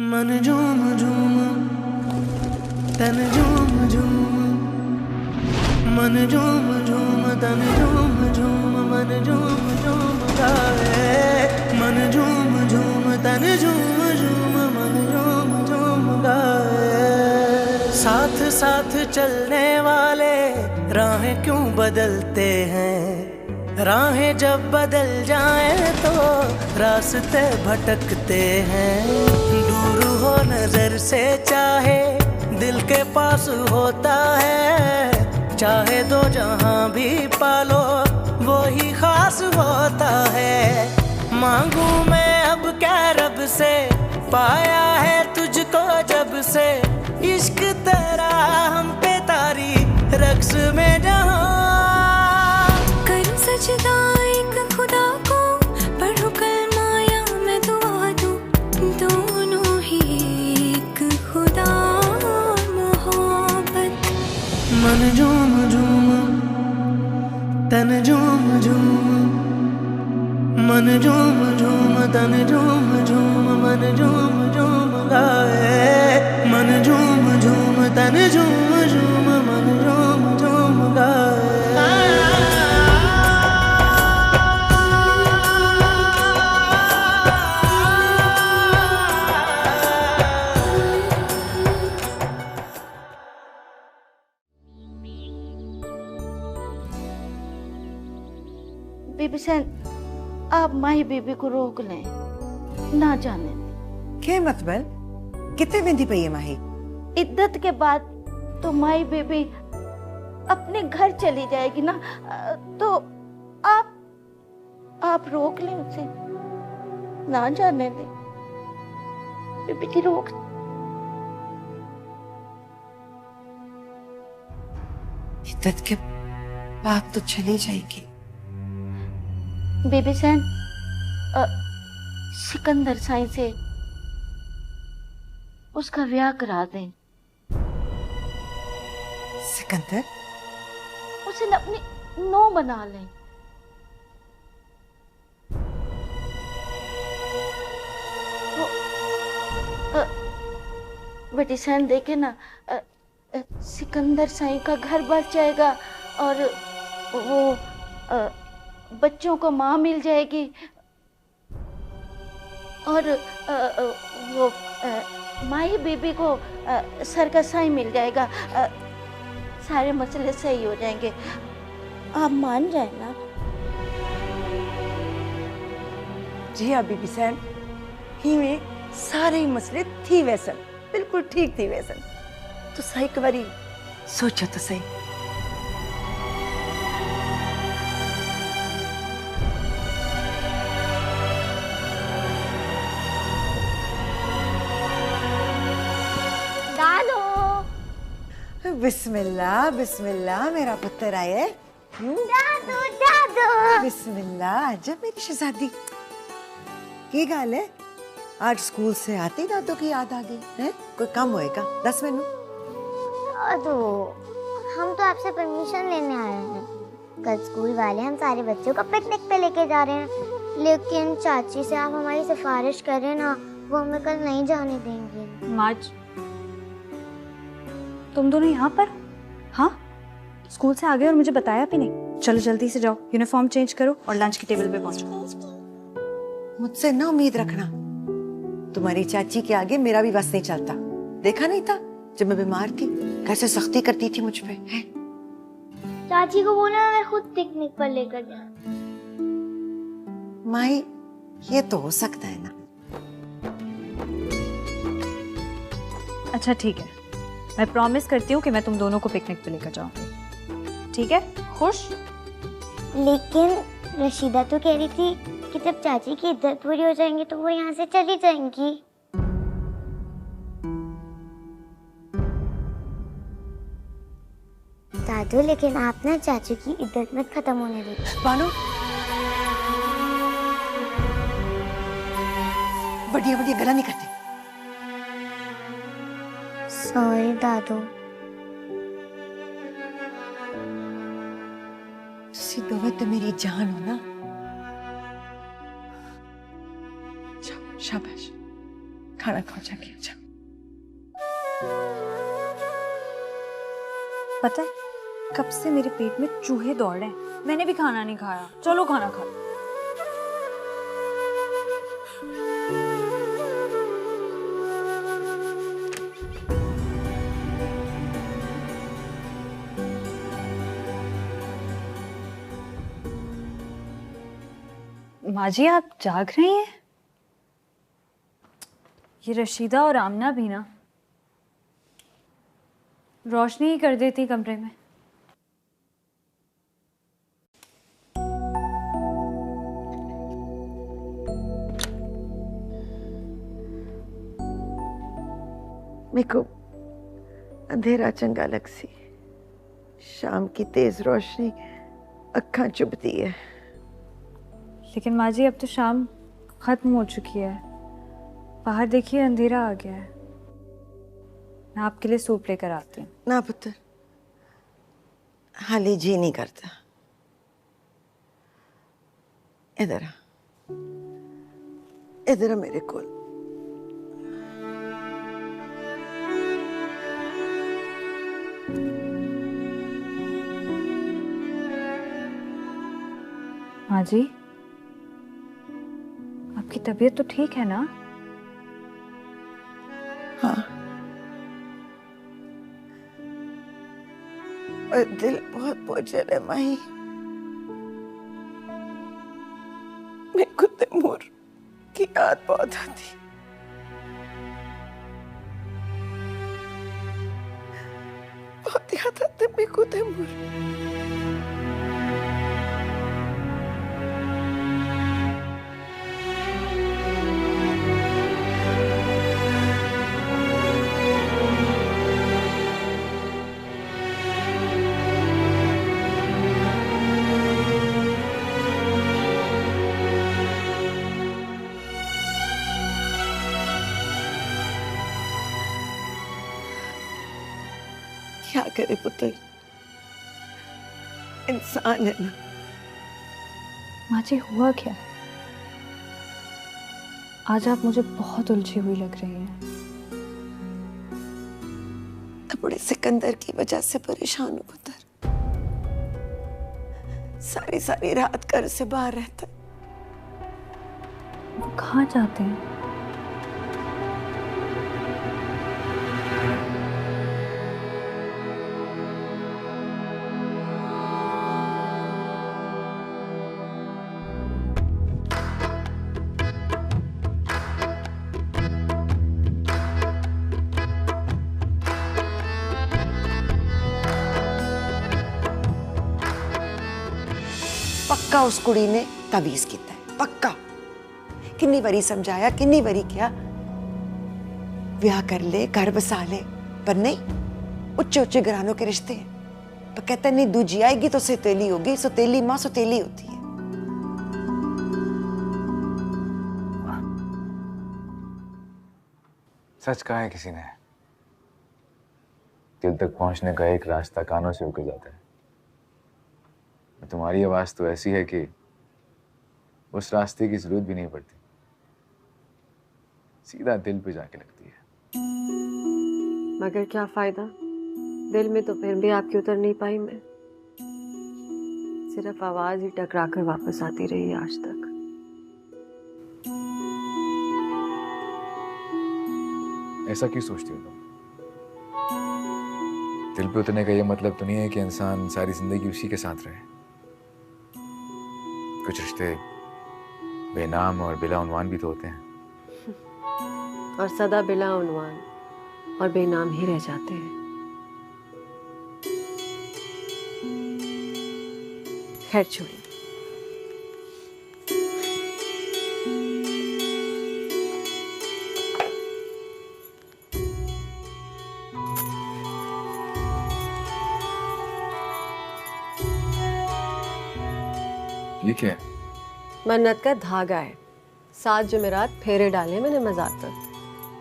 मन झूम झूम तन झूम झूम, मन झूम झूम तन झूम झूम, मन झूम झूम गाए। मन झूम झूम तन झूम झूम, मन झूम झूम गाए। साथ साथ चलने वाले राहें क्यों बदलते हैं, राहें जब बदल जाएं तो रास्ते भटकते हैं। दूर हो नजर से चाहे दिल के पास होता है, चाहे दो जहां भी पालो वो ही खास होता है। मांगू मैं अब क्या रब से, पाया है तुझको जब से, इश्क तेरा हम पे तारी रक्स में जहां। कर सजदा एक खुदा को, पढ़ो कलमा या मैं दुआ दूं, दोनों ही एक खुदा मोहब्बत। मन झूम झूम तन झूम झूम, मन झूम झूम तन झूम झूम, मन झूम झूम गाए। मन झूम झूम तन झूम झूम, मन झूम झूम गाए। बीबी सेन, आप माही बीबी को रोक लें, ना जाने दें। क्या मतलब कितने बिंदी पई है माही? इद्दत के बाद तो माही बीबी अपने घर चली जाएगी ना, तो आप रोक लें उसे, ना जाने दें। बीबी की रोक। इद्दत के बाद तो चली जाएगी। बीबी सेन, सिकंदर साईं से उसका ब्याह करा दें। सिकंदर? उसे न अपनी नौ बना लें। बेटी सेन देखे ना, सिकंदर साईं का घर बस जाएगा और वो बच्चों को माँ मिल जाएगी, और वो माही बीबी को सर का साई मिल जाएगा। सारे मसले सही हो जाएंगे, आप मान जाए ना? जी हाँ बीबी सैन, ही में सारे ही मसले थी वैसन, बिल्कुल ठीक थी वैसन। तो सही कबारी सोचो तो सही। बिस्मिल्लाह बिस्मिल्लाह, मेरा पुत्र आए। दादू दादू। बिस्मिल्लाह, जब मेरी शहजादी की गाल है, आज स्कूल से आते ही दादू की याद आ गई है। कोई काम होएगा? 10 मिनट। दादू, हम तो आपसे परमिशन लेने आए हैं। कल स्कूल वाले हम सारे बच्चों को पिकनिक पे लेके जा रहे हैं, लेकिन चाची से आप हमारी सिफारिश करें ना, वो हमें कल नहीं जाने देंगे। मार्च, तुम दोनों यहाँ पर? हाँ, स्कूल से आ गए और मुझे बताया भी नहीं। चलो जल्दी से जाओ, यूनिफॉर्म चेंज करो और लंच की टेबल पे पहुंचो। मुझसे ना उम्मीद रखना, तुम्हारी चाची के आगे मेरा भी बस नहीं चलता। देखा नहीं था जब मैं बीमार थी कैसे सख्ती करती थी मुझ पे, है? चाची को बोला मैं खुद पिकनिक पर लेकर जाऊं। माई, ये तो हो सकता है ना। अच्छा ठीक है, मैं प्रॉमिस करती हूँ कि मैं तुम दोनों को पिकनिक पे लेकर जाऊंगी। ठीक है? खुश? लेकिन रशीदा तो कह रही थी कि जब चाची की इद्दत पूरी हो जाएंगी तो वो यहाँ से चली जाएंगी। दादू, लेकिन आप ना चाची की इद्दत मत खत्म होने दीजिए। बानो, बढ़िया बढ़िया गला नहीं करते। सॉरी दादू। तुसी दोवें तो मेरी जान हो ना। शाबाश, खाना खाओ जाके। अच्छा पता है कब से मेरे पेट में चूहे दौड़ रहे हैं, मैंने भी खाना नहीं खाया। चलो खाना खा लो। माँ जी आप जाग रही हैं? ये रशीदा और आमना भी ना रोशनी ही कर देती कमरे में। मेरे को अंधेरा चंगा लग सी, शाम की तेज रोशनी अखा चुभती है। लेकिन माँ जी अब तो शाम खत्म हो चुकी है, बाहर देखिए अंधेरा आ गया है। मैं आपके लिए सूप लेकर आती हूँ। ना पुत्र, हाली जी नहीं करता। इधर आ, इधर आ मेरे को। माँ जी आपकी तबीयत तो ठीक है ना? हाँ, और दिल बहुत बोझल है माही। मेरे को तैमूर की याद बहुत आती। बहुत याद आती मेरे को तैमूर। क्या करे पुत्र, इंसान है ना। माँ जी हुआ क्या? आज आप मुझे बहुत उलझी हुई लग रही हैं। बड़े सिकंदर की वजह से परेशान हूँ पुत्र। सारी सारी रात घर से बाहर रहता है। वो कहाँ जाते हैं? पक्का उस कुड़ी ने तवीज किया है, पक्का। किन्नी बारी समझाया, किन्नी बारी क्या ब्याह कर ले, घर बसा ले, पर नहीं। उच्चे उच्चे घरानों के रिश्ते हैं, पर कहते नहीं दूजी आएगी तो सौतेली होगी। सौतेली माँ सौतेली होती है। सच कहा है किसी ने, दिल तक पहुंचने का एक रास्ता कानों से होकर जाता है। तुम्हारी आवाज तो ऐसी है कि उस रास्ते की जरूरत भी नहीं पड़ती, सीधा दिल पे जाके लगती है। मगर क्या फायदा, दिल में तो फिर भी आपकी उतर नहीं पाई मैं। सिर्फ आवाज ही टकरा कर वापस आती रही आज तक। ऐसा क्यों सोचती हो तुम? दिल पे उतरने का ये मतलब तो नहीं है कि इंसान सारी जिंदगी उसी के साथ रहे। कुछ रिश्ते बेनाम और बिला उन्वान भी तो होते हैं। और सदा बिला उन्वान और बेनाम ही रह जाते हैं। खैर छोड़िए। ये क्या है? मन्नत का धागा है। 7 जुमेरात फेरे डाले मैंने मज़ार पर,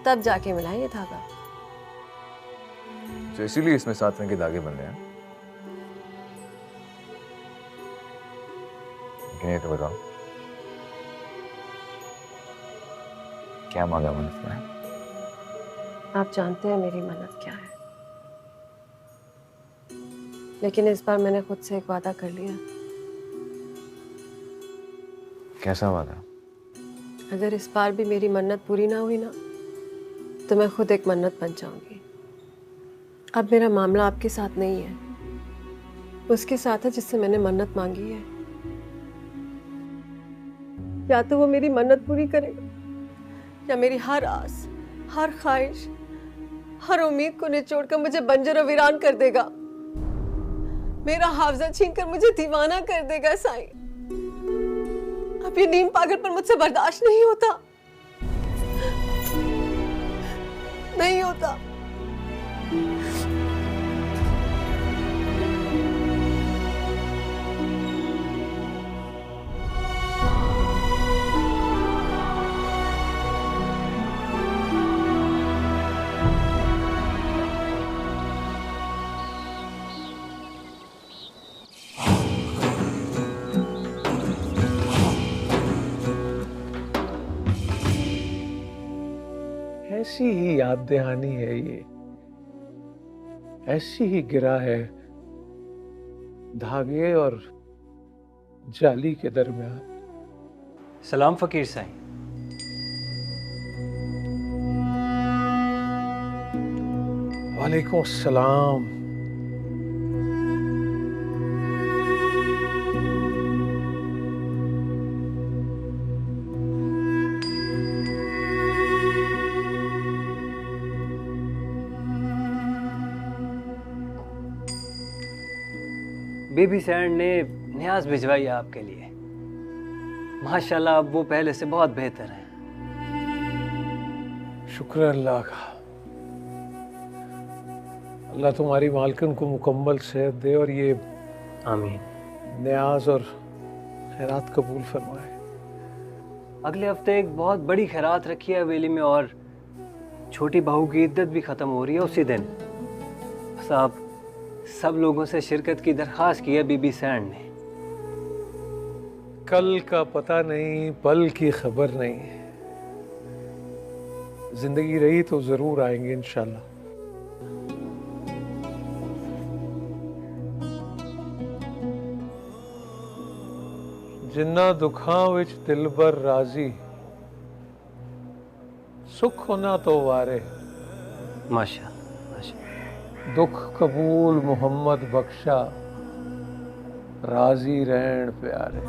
तब जाके मिला ये धागा। तो इसीलिए इसमें 7 रंग के धागे बन रहे हैं। लेकिन ये तो बताओ, क्या मांगा मन्नत में? आप जानते हैं मेरी मन्नत क्या है, लेकिन इस बार मैंने खुद से एक वादा कर लिया। कैसा वादा? अगर इस बार भी मेरी मन्नत पूरी ना हुई ना, तो मैं खुद एक मन्नत बन जाऊंगी। अब मेरा मामला आपके साथ नहीं है, उसके साथ है जिससे मैंने मन्नत मांगी है। या तो वो मेरी मन्नत पूरी करेगा, या मेरी हर आस, हर ख्वाहिश, हर उम्मीद को निचोड़ कर मुझे बंजर और वीरान कर देगा। मेरा हावजा छीन कर मुझे दीवाना कर देगा। साईं, अब ये नीम पागलपन मुझसे बर्दाश्त नहीं होता, नहीं होता। ऐसी ही याद दहानी है ये, ऐसी ही गिरा है धागे और जाली के दरमियान। सलाम फकीर साईं। वालेकुम सलाम। बेबी सैंड ने न्याज भिजवाई है आपके लिए। माशाल्लाह अब वो पहले से बहुत बेहतर है। शुक्र अल्लाह का। अल्लाह तुम्हारी मालकिन को मुकम्मल सेहत दे और ये आमीन। न्याज और खैरात कबूल फरमाए। अगले हफ्ते एक बहुत बड़ी खैरात रखी है हवेली में, और छोटी बहू की इद्दत भी ख़त्म हो रही है उसी दिन। बस आप सब लोगों से शिरकत की दरख्वास्त की है बीबी सैंड ने। कल का पता नहीं, पल की खबर नहीं। जिंदगी रही तो जरूर आएंगे इंशाल्लाह। जिन्ना दुखां विच दिलबर राजी, सुख होना तो वारे। माशा दुख कबूल मोहम्मद बख्शा, राजी रहन प्यारे।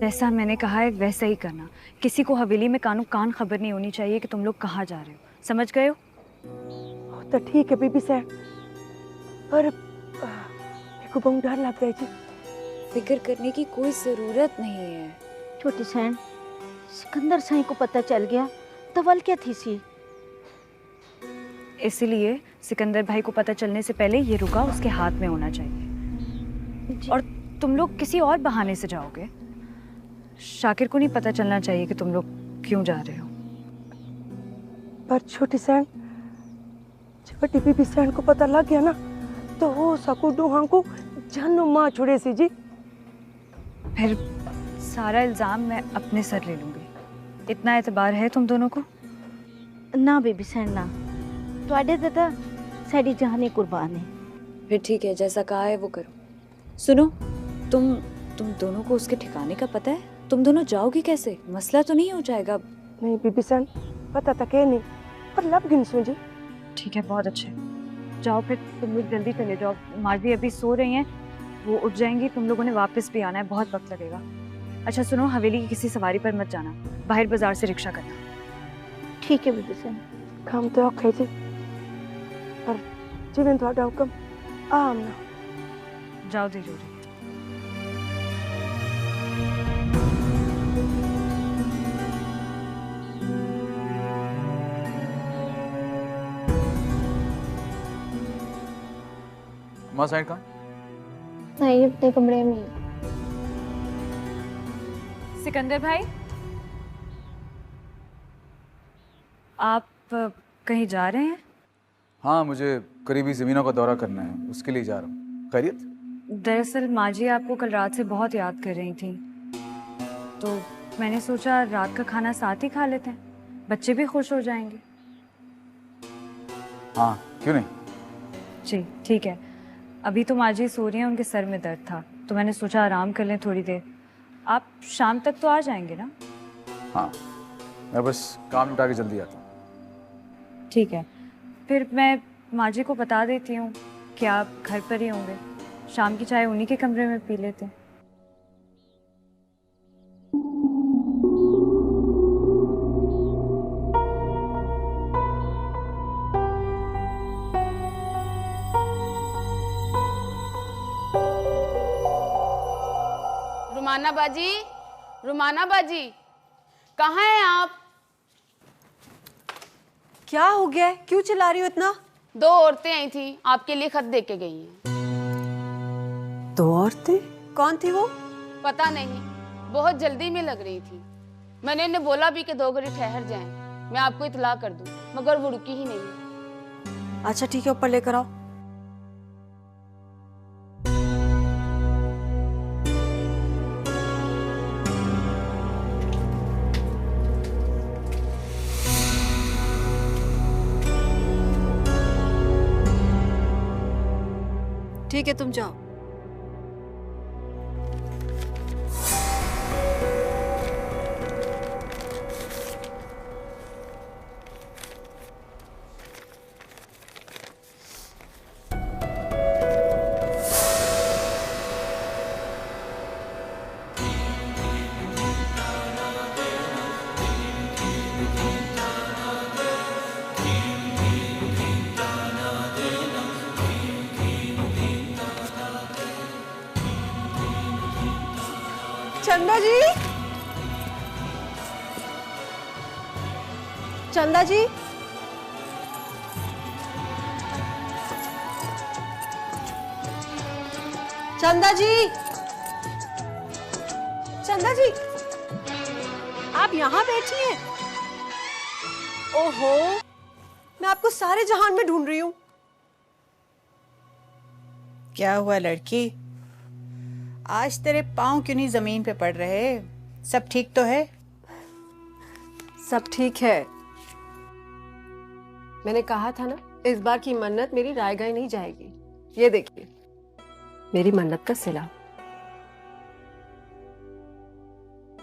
जैसा मैंने कहा है वैसा ही करना। किसी को हवेली में कानों कान खबर नहीं होनी चाहिए कि तुम लोग कहाँ जा रहे हो। समझ गए हो? तो ठीक है बीबी सैंड, पर मेरे को बहुत डर लगता है जी। फिक्र करने की कोई ज़रूरत नहीं है। छोटी सैन, सिकंदर साईं को पता चल गया तो वल क्या थी सी। इसलिए सिकंदर भाई को पता चलने से पहले ये रुका उसके हाथ में होना चाहिए। और तुम लोग किसी और बहाने से जाओगे। शाकिर को नहीं पता चलना चाहिए कि तुम लोग क्यों जा रहे हो। पर छोटी सैन, छोटी बीबी सैन को पता लग गया ना तो हो सकू डूहा को जानो माँ छुड़े सी जी। फिर सारा इल्ज़ाम मैं अपने सर ले लूँगी। इतना एतबार है तुम दोनों को? ना बेबी सैन ना, तुहाडे ते तां साडी जान ही कुर्बान है। फिर ठीक है, जैसा कहा है वो करो। सुनो, तुम दोनों को उसके ठिकाने का पता है? तुम दोनों जाओगे कैसे? मसला तो नहीं हो जाएगा? नहीं बीबी सैन, पता तक है नहीं, पर लब गिन सूझी। ठीक है, बहुत अच्छे। जाओ फिर तुम लोग जल्दी चले जाओ। माजी अभी सो रही हैं, वो उठ जाएंगी। तुम लोगों ने वापस भी आना है, बहुत वक्त लगेगा। अच्छा सुनो, हवेली की किसी सवारी पर मत जाना, बाहर बाजार से रिक्शा करना। ठीक है बेबी सैन। काम तो औखे जी, पर जिवें तुहाडा हुक्म आम ना। जाओ दे जोरी। माँ साइड कहाँ? नहीं, अपने कमरे में। सिकंदर भाई, आप कहीं जा रहे हैं? हाँ, मुझे करीबी ज़मीनों का दौरा करना है, उसके लिए जा रहा हूँ। खैरियत? दरअसल माँ जी आपको कल रात से बहुत याद कर रही थी, तो मैंने सोचा रात का खाना साथ ही खा लेते हैं, बच्चे भी खुश हो जाएंगे। हाँ, क्यों नहीं? जी ठीक है। अभी तो माँ जी सो रही हैं, उनके सर में दर्द था, तो मैंने सोचा आराम कर लें थोड़ी देर। आप शाम तक तो आ जाएंगे ना? हाँ, मैं बस काम निपटा के जल्दी आता हूँ। ठीक है, फिर मैं माँ जी को बता देती हूँ कि आप घर पर ही होंगे। शाम की चाय उन्हीं के कमरे में पी लेते हैं। रुमाना बाजी, कहाँ हैं आप? क्या हो गया है? क्यों चिल्ला रही हो इतना? 2 औरतें आई थी, आपके लिए खत दे के गई हैं। 2 औरतें? कौन थी वो? पता नहीं, बहुत जल्दी में लग रही थी। मैंने उन्हें बोला भी कि 2 घड़ी ठहर जाएं, मैं आपको इत्तला कर दूं, मगर वो रुकी ही नहीं। अच्छा ठीक है, ऊपर लेकर आओ। ठीक है, तुम जाओ। चंदा जी, चंदा जी, चंदा जी, चंदा जी, आप यहाँ बैठी हैं? ओहो, मैं आपको सारे जहान में ढूंढ रही हूँ। क्या हुआ लड़की? आज तेरे पाँव क्यों नहीं जमीन पे पड़ रहे? सब ठीक तो है? सब ठीक है। मैंने कहा था ना, इस बार की मन्नत मेरी रायगाई नहीं जाएगी। ये देखिए, मेरी मन्नत का सिला।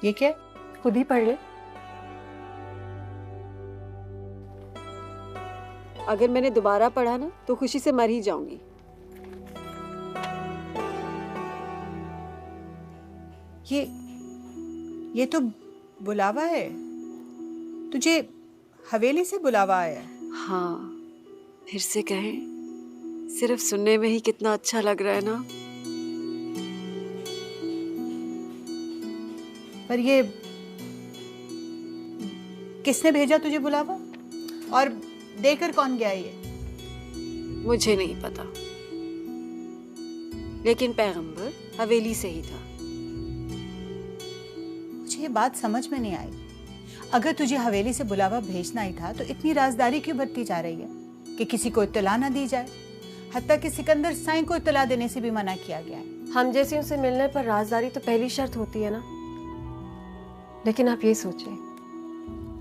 ये क्या? खुद ही पढ़ ले। अगर मैंने दोबारा पढ़ा ना तो खुशी से मर ही जाऊंगी। ये तो बुलावा है। तुझे हवेली से बुलावा आया है? हाँ, फिर से कहें, सिर्फ सुनने में ही कितना अच्छा लग रहा है ना। पर ये किसने भेजा तुझे बुलावा? और देकर कौन गया ये? मुझे नहीं पता, लेकिन पैगंबर हवेली से ही था। मुझे ये बात समझ में नहीं आई। अगर तुझे हवेली से बुलावा भेजना ही था तो इतनी राजदारी क्यों बरती जा रही है कि किसी को इत्तला ना दी जाए? हत्ता कि सिकंदर साईं को इत्तला देने से भी मना किया गया है। हम जैसे उनसे मिलने पर राजदारी तो पहली शर्त होती है ना। लेकिन आप ये सोचें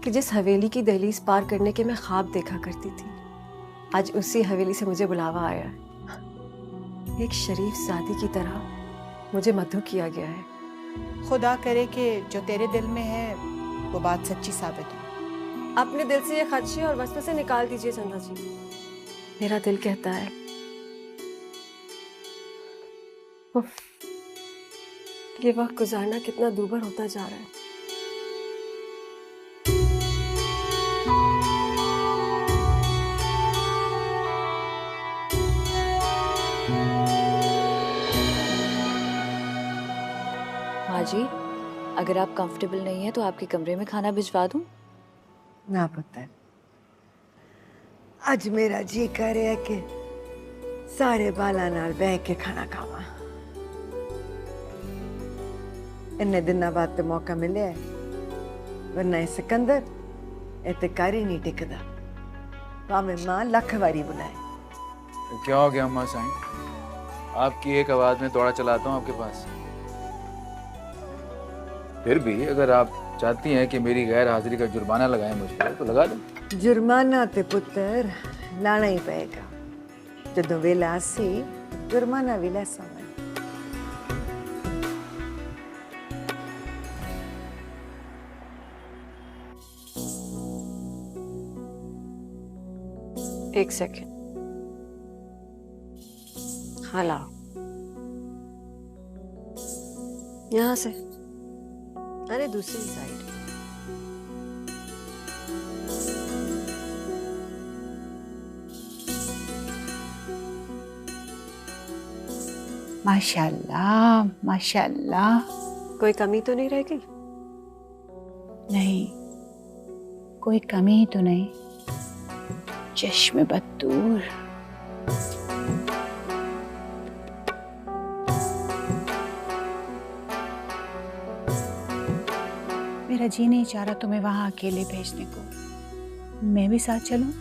कि जिस हवेली की दहलीज पार करने के मैं ख्वाब देखा करती थी, आज उसी हवेली से मुझे बुलावा आया है। एक शरीफ ज़ादी की तरह मुझे मद्दू किया गया है। खुदा करे कि जो तेरे दिल में है वो बात सच्ची साबित हो। अपने दिल से ये खदशे और वस्वसे से निकाल दीजिए चंदा जी। मेरा दिल कहता है ये वक्त गुजारना कितना दूभर होता जा रहा है। माँ जी, अगर आप कंफर्टेबल नहीं है तो आपके कमरे में खाना भिजवा दूं? ना पुत्र, आज मेरा जी कर रहा है कि सारे बाला नाल बह के खाना खावा। इन्ने दिनों बाद तो मौका मिले है, वरना सिकंदर इत्ते कर ही नहीं टिकदा। भावे मां लख वारी बुलाए। क्या हो गया अम्मा साईं? आपकी एक आवाज में दौड़ा चलाता हूँ आपके पास। फिर भी अगर आप चाहती हैं कि मेरी गैर हाजिरी का जुर्माना लगाएं मुझ पर तो लगा दो। जुर्माना ते पुत्र लाना ही पएगा। जदों वेला आसी जुर्माना भी ले समय। एक सेकेंड। हाँ लाओ, यहाँ से। अरे दूसरी साइड। माशाल्लाह माशाल्लाह। कोई कमी तो नहीं रह गई? नहीं, कोई कमी ही तो नहीं। चश्मे बदूर। मेरा जी नहीं चाह रहा तुम्हें वहां अकेले भेजने को। मैं भी साथ चलूं?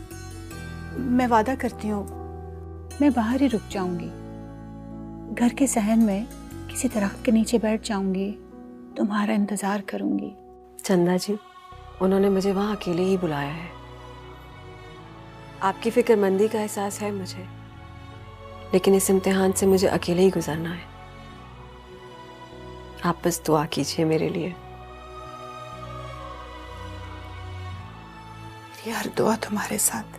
मैं वादा करती हूँ मैं बाहर ही रुक जाऊंगी। घर के सहन में किसी दरख्त के नीचे बैठ जाऊंगी, तुम्हारा इंतजार करूंगी। चंदा जी, उन्होंने मुझे वहां अकेले ही बुलाया है। आपकी फिक्रमंदी का एहसास है मुझे, लेकिन इस इम्तिहान से मुझे अकेले ही गुजरना है। आप बस दुआ कीजिए मेरे लिए। मेरी हर दुआ तुम्हारे साथ।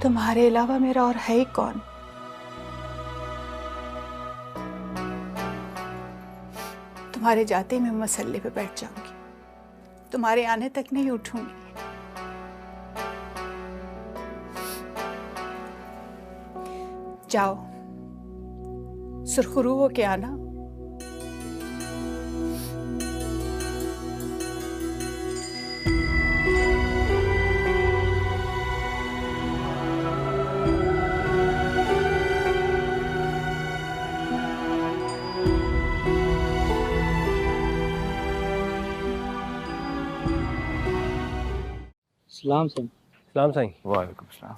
तुम्हारे अलावा मेरा और है ही कौन? तुम्हारे जाते ही मैं मसल्ले पे बैठ जाऊंगी, तुम्हारे आने तक नहीं उठूंगी। जाओ, सुरखरू हो के आना। सलाम साईं। सलाम साईं। वालेकुम सलाम।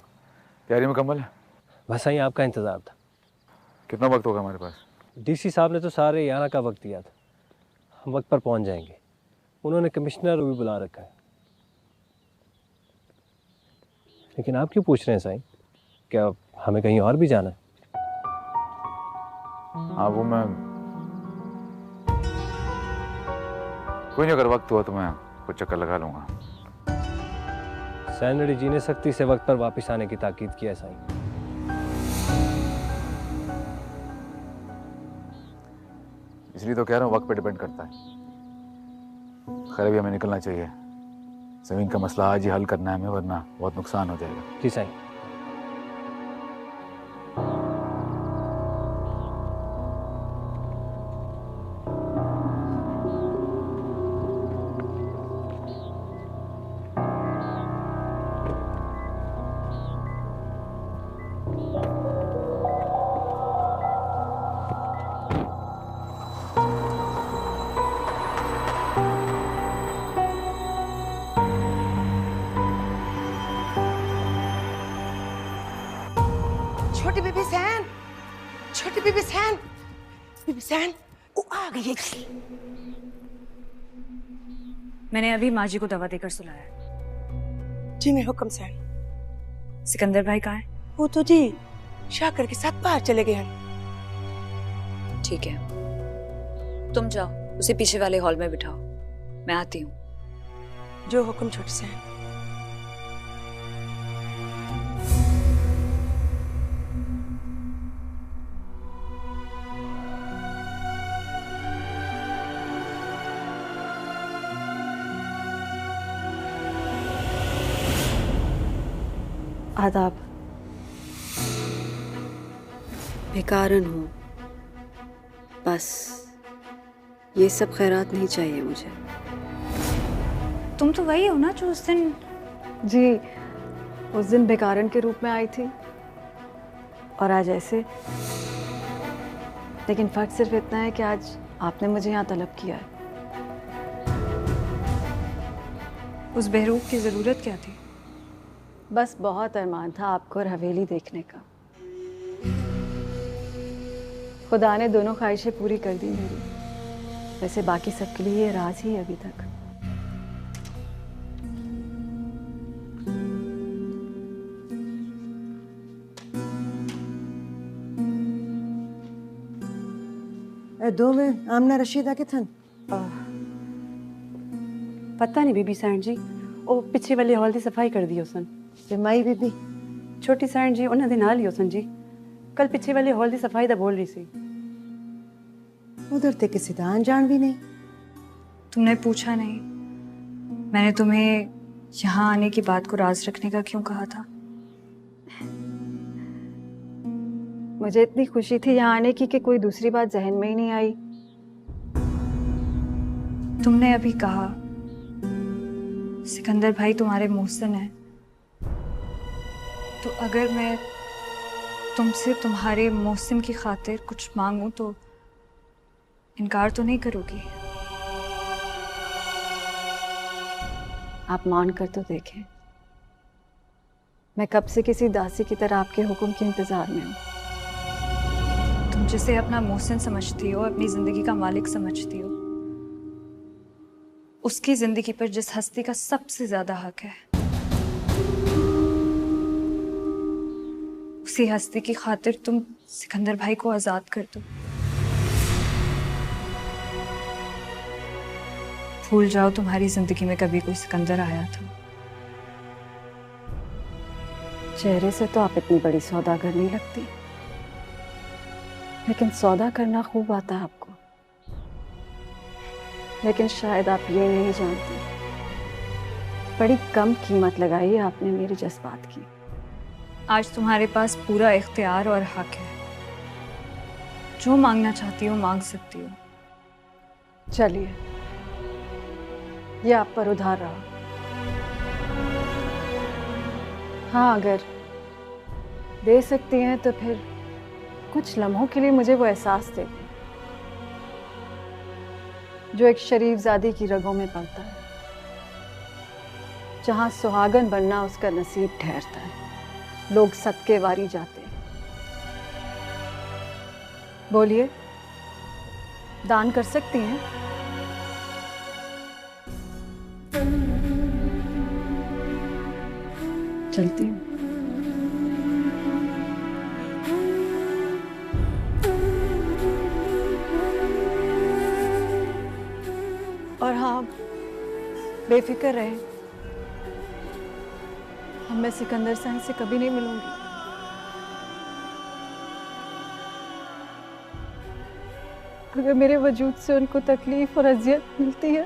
तैयारी मुकम्मल है? बस साईं आपका इंतज़ार था। कितना वक्त होगा हमारे पास? डीसी साहब ने तो सारे 11 का वक्त दिया था, हम वक्त पर पहुंच जाएंगे। उन्होंने कमिश्नर भी बुला रखा है। लेकिन आप क्यों पूछ रहे हैं साईं? क्या हमें कहीं और भी जाना है? हाँ वो मैं कोई नहीं, अगर वक्त हुआ तो मैं कुछ चक्कर लगा लूंगा। सैनडी जी ने सख्ती से वक्त पर वापस आने की ताकीद किया है साईं। इसलिए तो कह रहा हूँ वक्त पे डिपेंड करता है। खैर अभी हमें निकलना चाहिए। जमीन का मसला आज ही हल करना है हमें, वरना बहुत नुकसान हो जाएगा। जी साईं। छोटी बीबी सैन, छोटी बीबी सैन, बीबी सैन, वो आ गई है। मैंने अभी माँ जी को दवा देकर सुलाया। जी मैं हुक्म सैन। सिकंदर भाई कहाँ है? वो तो जी शाकर के साथ बाहर चले गए हैं। ठीक है, तुम जाओ उसे पीछे वाले हॉल में बिठाओ, मैं आती हूँ। जो हुक्म छोटी सैन। आदाब। बेकारन हूँ, बस ये सब खैरात नहीं चाहिए मुझे। तुम तो वही हो ना जो उस दिन? जी, उस दिन बेकारन के रूप में आई थी और आज ऐसे। लेकिन फर्क सिर्फ इतना है कि आज आपने मुझे यहाँ तलब किया है। उस बहरूप की जरूरत क्या थी? बस बहुत अरमान था आपको और हवेली देखने का। खुदा ने दोनों ख्वाहिशें पूरी कर दी मेरी। वैसे बाकी सबके लिए ये राज ही है अभी तक। दो में आमना रशीदा के थन पता नहीं बीबी सैन जी वो पिछे वाले हॉल की सफाई कर दी उसन ते माई बीबी छोटी सैन जी उन्हें दे नाल ही उसन जी कल पिछे वाले हॉल की सफाई दा बोल रही सी उधर ते किसी दा अनजान भी नहीं। तुमने पूछा नहीं। मैंने तुम्हें यहाँ आने की बात को राज रखने का क्यों कहा था? मुझे इतनी खुशी थी यहाँ आने की कि कोई दूसरी बात जहन में ही नहीं आई। तुमने अभी कहा सिकंदर भाई तुम्हारे मोहसिन हैं, तो अगर मैं तुमसे तुम्हारे मोहसिन की खातिर कुछ मांगूं तो इनकार तो नहीं करोगी? आप मान कर तो देखें। मैं कब से किसी दासी की तरह आपके हुक्म के इंतजार में हूँ। तुम जिसे अपना मोहसिन समझती हो, अपनी जिंदगी का मालिक समझती हो, उसकी जिंदगी पर जिस हस्ती का सबसे ज्यादा हक है, उसी हस्ती की खातिर तुम सिकंदर भाई को आजाद कर दो। भूल जाओ तुम्हारी जिंदगी में कभी कोई सिकंदर आया था। चेहरे से तो आप इतनी बड़ी सौदागर नहीं लगती, लेकिन सौदा करना खूब आता है आपको। लेकिन शायद आप ये नहीं जानती, बड़ी कम कीमत लगाई है आपने मेरे जज्बात की। आज तुम्हारे पास पूरा इख्तियार और हक है, जो मांगना चाहती हो मांग सकती हो। चलिए, ये आप पर उधार रहा। हाँ, अगर दे सकती हैं तो फिर कुछ लम्हों के लिए मुझे वो एहसास दे दें जो एक शरीफजादी की रगों में पलता है, जहाँ सुहागन बनना उसका नसीब ठहरता है, लोग सदके वारी जाते हैं। बोलिए, दान कर सकती हैं? चलती हूँ। और हाँ, बेफिक्र रहे, अब मैं सिकंदर साहब से कभी नहीं मिलूंगी। अगर मेरे वजूद से उनको तकलीफ और अजियत मिलती है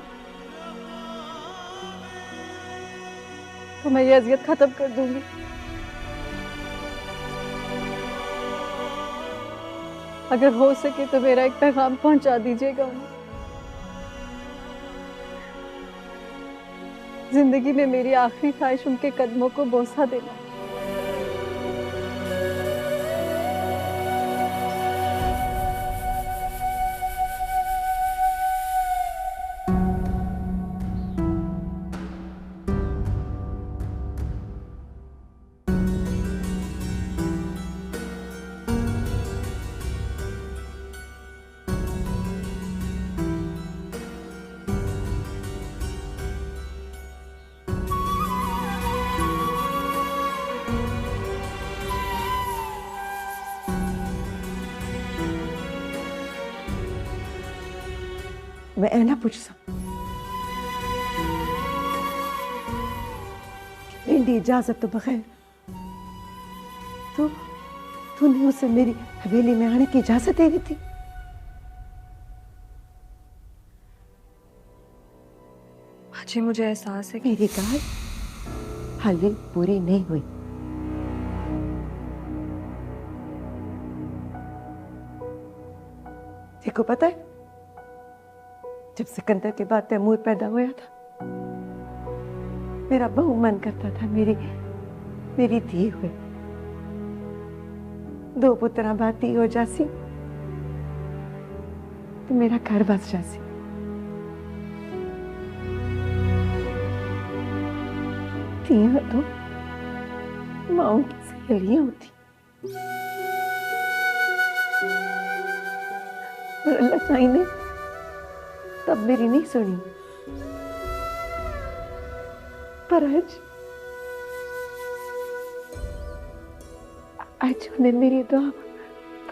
तो मैं ये अजियत खत्म कर दूंगी। अगर हो सके तो मेरा एक पैगाम पहुंचा दीजिएगा उन्हें। जिंदगी में मेरी आखिरी ख्वाहिश उनके कदमों को बोसा देना। मैं ऐना पूछ सकूं? मेरी इजाजत तो बगैर तूने उसे मेरी हवेली में आने की इजाजत दे दी थी। जी मुझे एहसास है कि मेरी कार हाले पूरी नहीं हुई। देखो पता है, जब सिकंदर के बाद तैमूर पैदा हुआ था, मेरा बहु मन करता था मेरी धी हुए, दो पुत्रा बाती हो जासी तो मेरा घर बस जासी। थी हो तो माँ की सहेलियां होती, पर अल्लाह साईं ने तब मेरी नहीं सुनी। पर आज उन्हें मेरी दुआ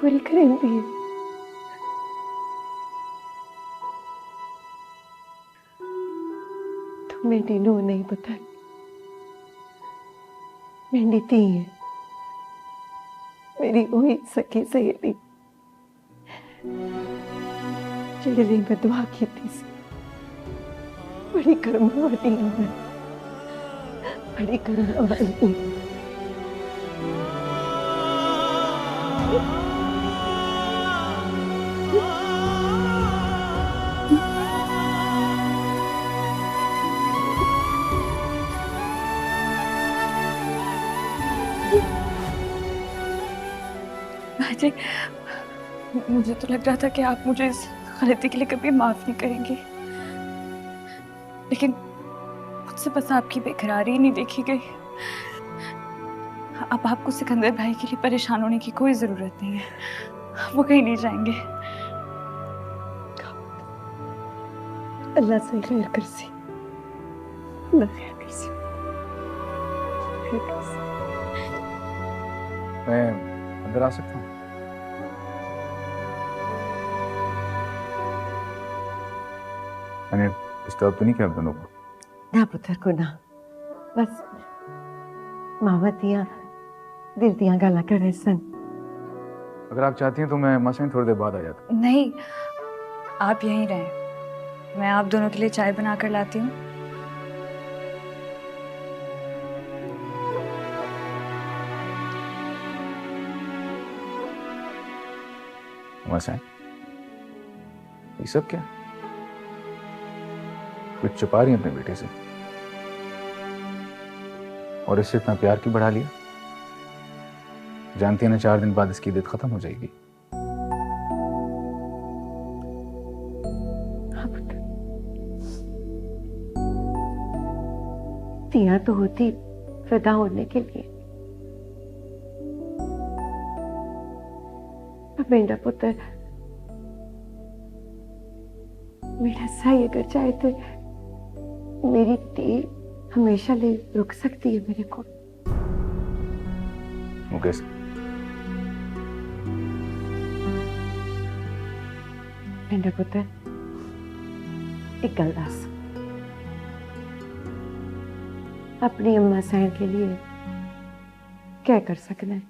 पूरी करें दी। तो मेरी नू नहीं पता, मेरी धी है, मेरी वही सखी सहेली जिहदे लिए मैं दुआ की थी। बड़ी कर्म वाली हूं मैं, बड़ी कर्म वाली। जी, मुझे तो लग रहा था कि आप मुझे इस गलती के लिए कभी माफ नहीं करेंगे, लेकिन मुझसे बस आपकी बेकरारी नहीं देखी गई। अब आपको सिकंदर भाई के लिए परेशान होने की कोई जरूरत नहीं है, वो कहीं नहीं जाएंगे। अल्लाह से खैर कर सी, अल्लाह खैर कर सी, खैर कर सी। मैं अंदर आ सकता हूँ? मैंने डिस्टर्ब तो नहीं किया आप दोनों को? ना पुत्र को ना, बस मामा दिया दिल दिया गाला कर रहे सन। अगर आप चाहती हैं तो मैं माँ से थोड़ी देर बाद आ जाता। नहीं, आप यहीं रहें, मैं आप दोनों के लिए चाय बना कर लाती हूँ। माँ, ये सब क्या? कुछ छुपा रही है अपने बेटे से, और इससे इतना प्यार क्यों बढ़ा लिया? जानती है ना 4 दिन बाद इसकी इद्दत खत्म हो जाएगी। तिया तो होती फिदा होने के लिए, मेरा पुत्र मेरा साई अगर चाहे तो मेरी धी हमेशा ले रुक सकती है मेरे को। मुकेश, मेरा पुत्र एक गल दस, अपनी अम्मा सैन के लिए क्या कर सकना है?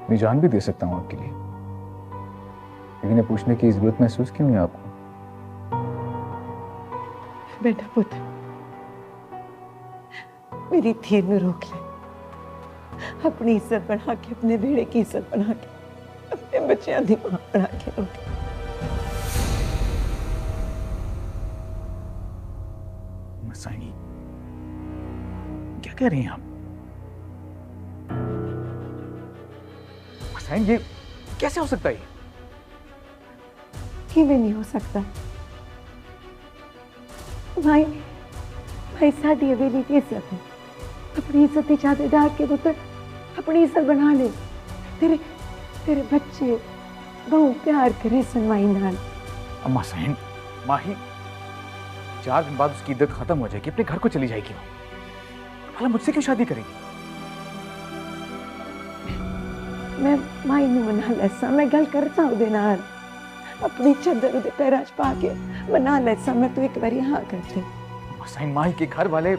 मैं जान भी दे सकता हूँ आपके लिए, लेकिन ये पूछने की जरूरत महसूस क्यों है आपको? बेटा पुत्र, मेरी थी में रोक ले, अपनी इज्जत बढ़ा के, अपने बेड़े की इज्जत बढ़ा के, अपने बच्चों की मां बढ़ा के रोक ले। मसाई, क्या कह रही हैं आप? मसाई, ये कैसे हो सकता है? किवें नहीं हो सकता? भाई साड़ी हवेली की इज्जत है, अपनी इज्जत की चादर के पुत्र अपनी इज्जत बना ले। तेरे बच्चे बहु प्यार करे सनमाई नाल। अम्मा सहन, माही 4 दिन बाद उसकी इद्दत खत्म हो जाएगी, अपने घर को चली जाएगी। भला मुझसे क्यों शादी करेगी? मैं माई नूं मना लैसा, मैं गल करता उहदे नाल, अपनी चादर उहदे पैरां च पा के मना लैसा, मैं तो एक बारी हाँ कर दे। मसाइन, माही के घर वाले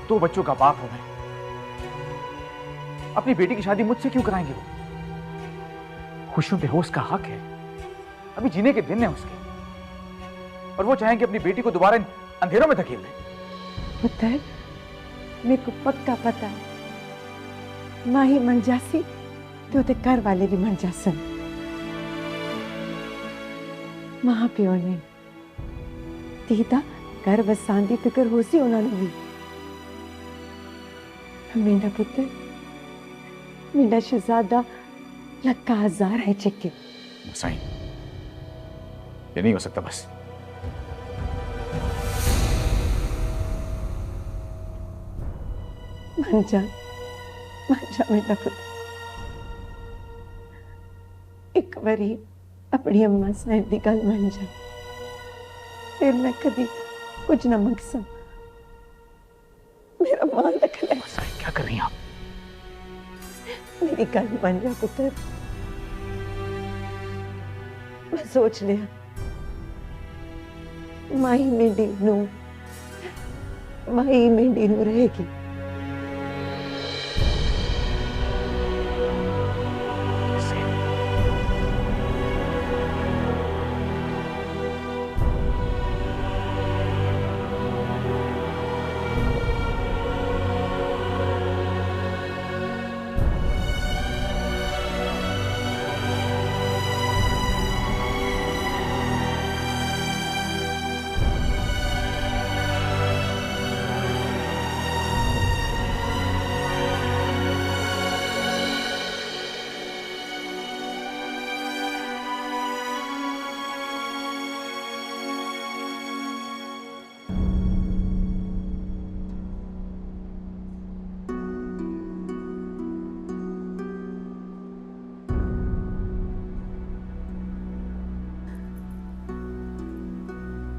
2 बच्चों का बाप हो गए, अपनी बेटी की शादी मुझसे क्यों कराएंगे? वो खुशियों पे होश का हक है, अभी जीने के दिन है उसके, और वो चाहेंगे अपनी बेटी को दोबारा अंधेरों में धकेल दें। पुत्र, मेरे को पक्का पता है, माही मन जासी तो ते घर वाले भी मन जासन। मां प्यो ने तीदा घर बसान दी फिक्र हो सी उन्होंने भी। मेरा पुत्र, मेरा शहजादा लक्का हजार है चिक्के। मसाइन, ये नहीं हो सकता। बस मान जा बेटा पुत्र। एक बारी अपनी अम्मा साइं दी गल मान जा, फिर मैं कभी कुछ न मंगसा। मेरा मान रख ले। क्या कर रही हैं आप? मेरी गल मान जा पुत्र। मैं सोच लिया माई मेरी नू रहेगी।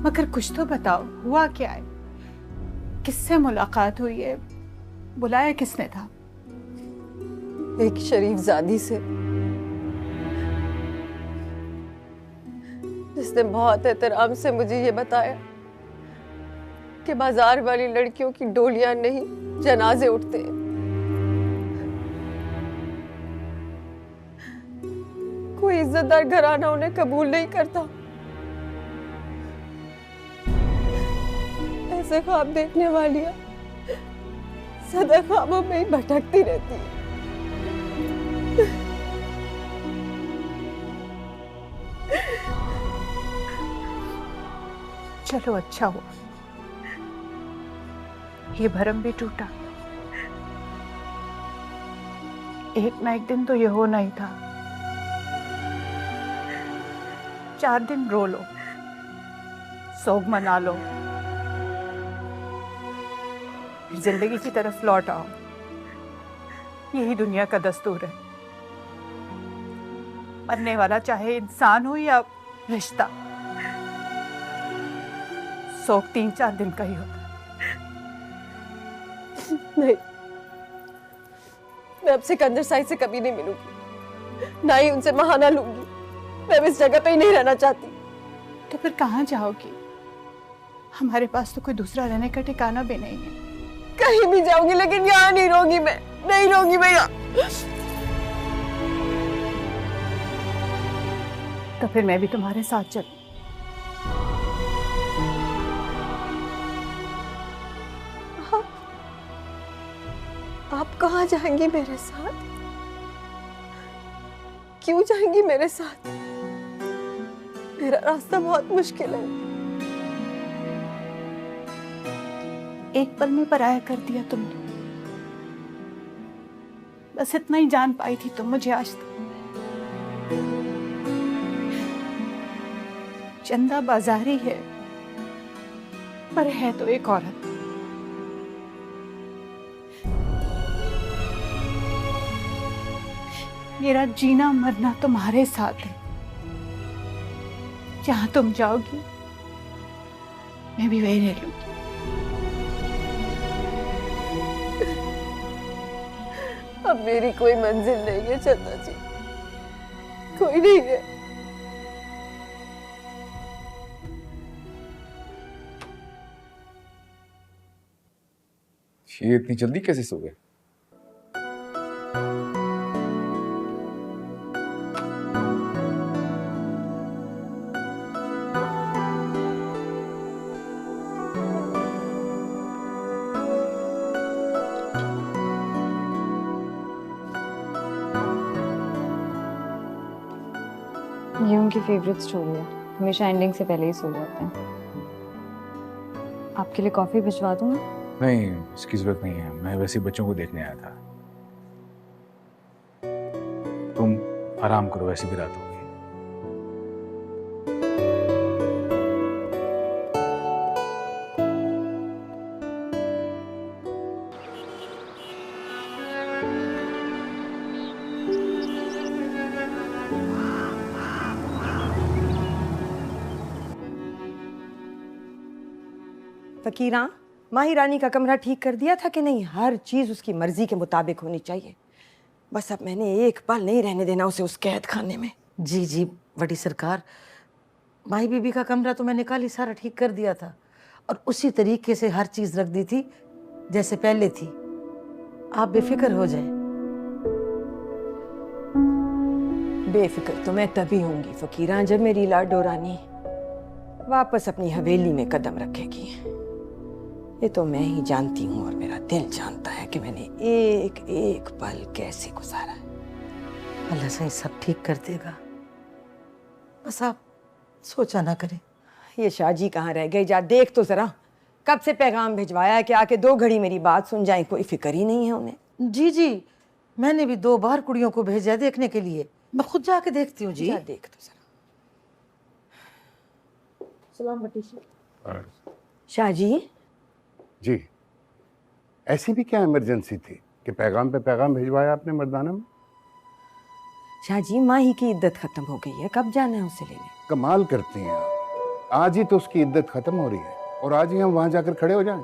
मगर कुछ तो बताओ, हुआ क्या है? किससे मुलाकात हुई है? बुलाया किसने था? एक शरीफ जादी से, जिसने बहुत एहतराम से मुझे ये बताया कि बाजार वाली लड़कियों की डोलियां नहीं, जनाजे उठते हैं। कोई इज्जतदार घराना उन्हें कबूल नहीं करता। ऐसे ख्वाब देखने वालियां सदा ख्वाबों में ही भटकती रहती है। चलो अच्छा हुआ, ये भरम भी टूटा। एक ना एक दिन तो ये होना ही था। 4 दिन रो लो, सोग मना लो, फिर जिंदगी की तरफ लौट आओ। यही दुनिया का दस्तूर है। मरने वाला चाहे इंसान हो या रिश्ता, सोग 3-4 दिन का ही होता। नहीं, मैं अब सिकंदर साई से कभी नहीं मिलूंगी, ना ही उनसे महाना लूंगी। मैं इस जगह पे ही नहीं रहना चाहती। तो फिर कहाँ जाओगी? हमारे पास तो कोई दूसरा रहने का ठिकाना भी नहीं है। कहीं भी जाऊंगी, लेकिन यहाँ नहीं रहूंगी मैं, नहीं रहूंगी मैं यहाँ। तो फिर मैं भी तुम्हारे साथ चलूं। आप कहाँ जाएंगी मेरे साथ? क्यों जाएंगी मेरे साथ? मेरा रास्ता बहुत मुश्किल है। एक पल में पराया कर दिया तुमने। बस इतना ही जान पाई थी तुम मुझे आज तक। चंदा बाजारी है, पर है तो एक औरत। मेरा जीना मरना तुम्हारे साथ है। जहां तुम जाओगी मैं भी वही रह लूंगी। अब मेरी कोई मंजिल नहीं है चंदा जी, कोई नहीं है। ये इतनी जल्दी कैसे सो गए? ये उनकी फेवरेट स्टोरी है, हमेशा एंडिंग से पहले ही सो जाते हैं। आपके लिए कॉफी भिजवा दूँ? नहीं, इसकी जरूरत नहीं है। मैं वैसे ही बच्चों को देखने आया था। तुम आराम करो, वैसे भी रात होगी। फकीरा, माही रानी का कमरा ठीक कर दिया था कि नहीं? हर चीज़ उसकी मर्जी के मुताबिक होनी चाहिए। बस अब मैंने एक पल नहीं रहने देना उसे उस कैद खाने में। जी जी बड़ी सरकार, माही बीबी का कमरा तो मैंने कल ही सारा ठीक कर दिया था और उसी तरीके से हर चीज रख दी थी जैसे पहले थी। आप बेफिक्र हो जाएं। बेफिक्र तो मैं तभी होंगी फकीरा जब मेरी लाडो रानी वापस अपनी हवेली में कदम रखेगी। ये तो मैं ही जानती हूँ और मेरा दिल जानता है कि मैंने एक एक पल कैसे गुजारा है। अल्लाह सही सब ठीक कर देगा, बस आप सोचा ना करें। ये शाहजी कहाँ रह गए? जा देख तो जरा, कब से पैगाम भिजवाया कि आके 2 घड़ी मेरी बात सुन जाए, कोई फिक्र ही नहीं है उन्हें। जी जी मैंने भी 2 बार कुड़ियों को भेजा है देखने के लिए, मैं खुद जाके देखती हूँ जी। जा देख तो जरा। सलाम बटी शाहजी जी, ऐसी भी क्या इमरजेंसी थी कि पैगाम पे पैगाम भिजवाया आपने मर्दाना में? शाहजी माही की इद्दत खत्म हो गई है, कब जाना है उसे लेने? कमाल करती हैं आप, आज ही तो उसकी इद्दत खत्म हो रही है और आज ही हम वहां जाकर खड़े हो जाएं।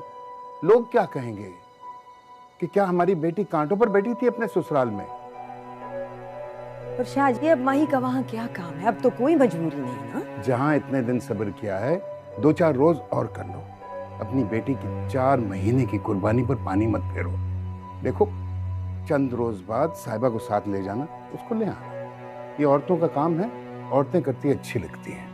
लोग क्या कहेंगे कि क्या हमारी बेटी कांटों पर बैठी थी अपने ससुराल में? और शाहजी अब माही का वहाँ क्या काम है? अब तो कोई मजबूरी नहीं ना। जहां इतने दिन सब्र किया है, 2-4 रोज और कर लो। अपनी बेटी की 4 महीने की कुर्बानी पर पानी मत फेरो। देखो, चंद रोज बाद साहिबा को साथ ले जाना, उसको ले आना। ये औरतों का काम है, औरतें करती अच्छी लगती हैं।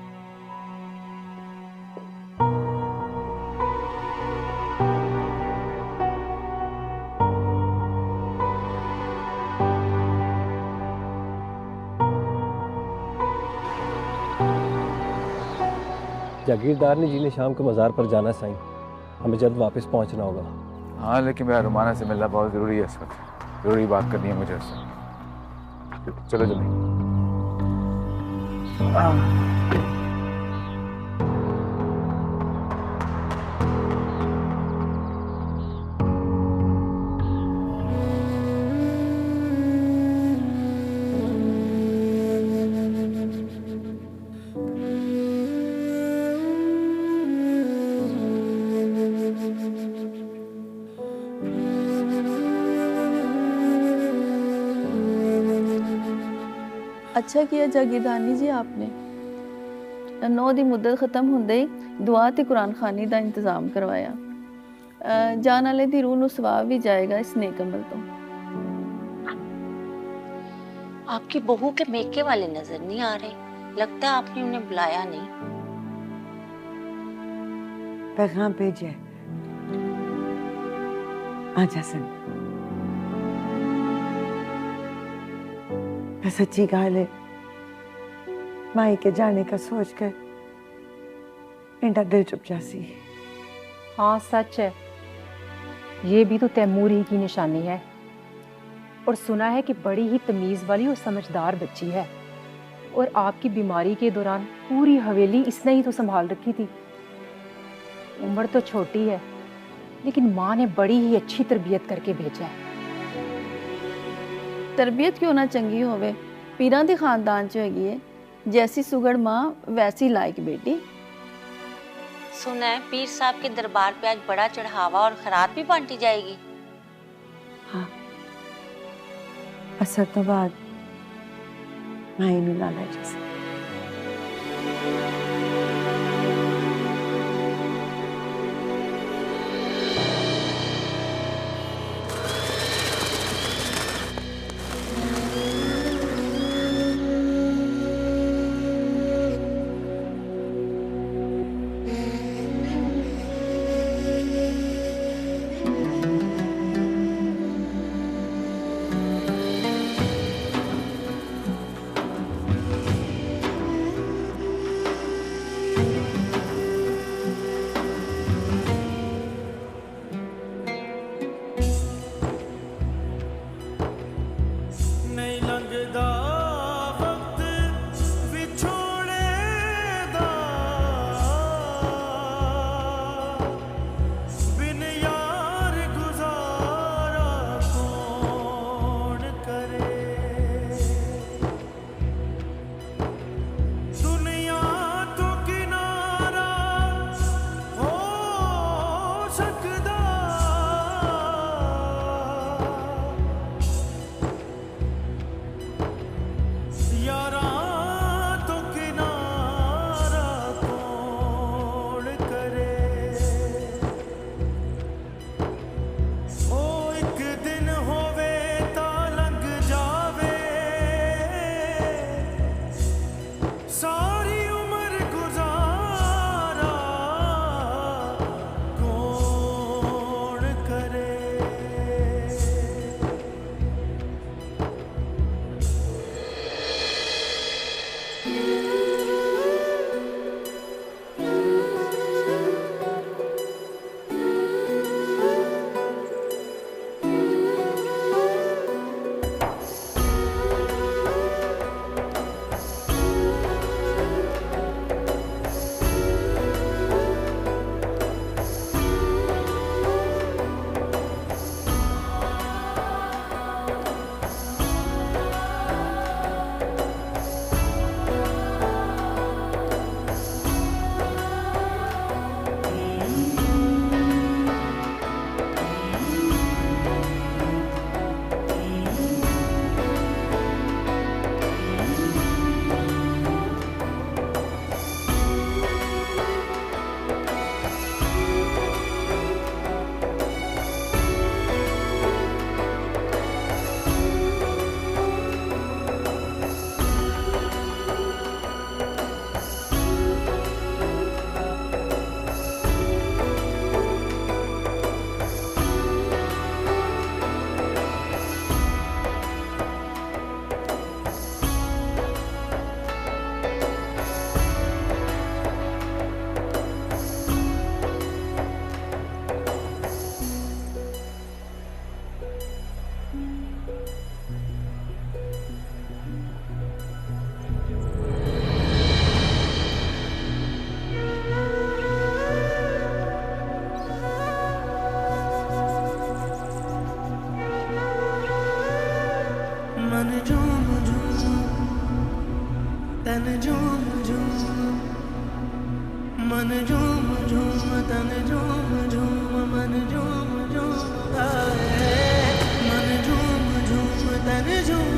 जागीरदार ने जी ने शाम को मज़ार पर जाना साईं, हमें जल्द वापस पहुंचना होगा। हाँ लेकिन मेरा रुमाना से मिलना बहुत ज़रूरी है इस वक्त, ज़रूरी बात करनी है मुझे उससे। चलो जल्दी। अच्छा किया जागीरदारनी जी आपने 9 ਦੀ ਮੁੱਦਤ ਖਤਮ ਹੁੰਦੇ ਹੀ ਦੁਆ ਤੇ ਕੁਰਾਨ ਖਾਨੀ ਦਾ ਇੰਤਜ਼ਾਮ ਕਰਵਾਇਆ। ਜਾਨ ਵਾਲੇ ਦੀ ਰੂਹ ਨੂੰ ਸਵਾਬ ਵੀ ਜਾਏਗਾ इस नेक अमल तो। आपकी बहू के मेके वाले नजर नहीं आ रहे, लगता है आपने उन्हें बुलाया नहीं। पैगाम भेजे। आजा सन। सच्ची गाल है, माई के जाने का सोच कर मेरा दिल चुप जासी। हाँ सच है, ये भी तो तैमूर ही की निशानी है। और सुना है कि बड़ी ही तमीज़ वाली और समझदार बच्ची है। और आपकी बीमारी के दौरान पूरी हवेली इसने ही तो संभाल रखी थी। उम्र तो छोटी है, लेकिन माँ ने बड़ी ही अच्छी तरबियत करके भेजा है। तरबियत क्यों ना चंगी होवे, पीरां दे खानदान च हैगी है। जैसी सुगड़ माँ वैसी लायक बेटी। सुना है पीर साहब के दरबार पे आज बड़ा चढ़ावा और खैरात भी बांटी जाएगी। हाँ, असर तो बाद माई नू लाला जैसे। मन झूम झूम तन झूम झूम मन झूम झूम तन झूम झूम मन झूम झूम गाए मन झूम झूम तन झूम